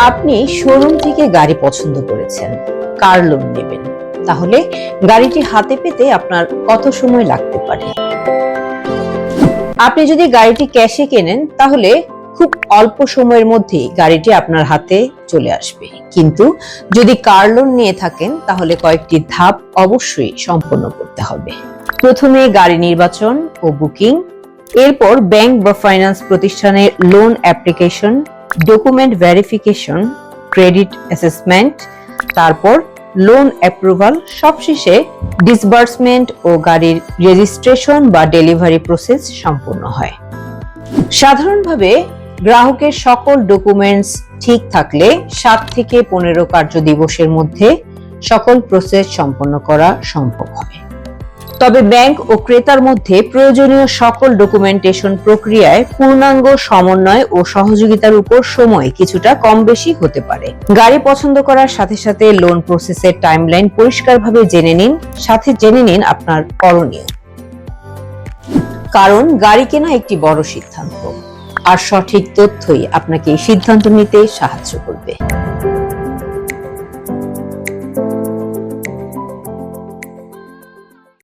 আপনি শোরুম থেকে গাড়ি পছন্দ করেছেন, কার লোন নেবেন, তাহলে গাড়িটি হাতে পেতে আপনার কত সময় লাগতে পারে? আপনি যদি গাড়িটি ক্যাশে কেনেন তাহলে খুব অল্প সময়ের মধ্যেই গাড়িটি আপনার হাতে চলে আসবে, কিন্তু যদি কার লোন নিয়ে থাকেন তাহলে কয়েকটি ধাপ অবশ্যই সম্পন্ন করতে হবে। প্রথমে গাড়ি নির্বাচন ও বুকিং, এরপর ব্যাংক বা ফাইন্যান্স প্রতিষ্ঠানের loan application, document verification, credit assessment, তারপর লোন অ্যাপ্রুভাল, সবশেষে ডিসবার্সমেন্ট ও গাড়ির রেজিস্ট্রেশন বা ডেলিভারি প্রসেস সম্পূর্ণ হয়। সাধারণভাবে গ্রাহকের সকল ডকুমেন্টস ঠিক থাকলে 7 থেকে 15 কার্য দিবসের মধ্যে সকল প্রসেস সম্পন্ন করা সম্ভব হয়। তবে ব্যাংক ও ক্রেতার মধ্যে প্রয়োজনীয় সকল ডকুমেন্টেশন প্রক্রিয়ায় পূর্ণাঙ্গ সমন্বয় ও সহযোগিতার উপর সময় কিছুটা কম বেশি হতে পারে। গাড়ি পছন্দ করার সাথে সাথে লোন প্রসেসের টাইমলাইন পরিষ্কারভাবে জেনে নিন, সাথে জেনে নিন আপনার করণীয়। কারণ গাড়ি কেনা একটি বড় সিদ্ধান্ত, আর সঠিক তথ্যই আপনাকে এই সিদ্ধান্ত নিতে সাহায্য করবে।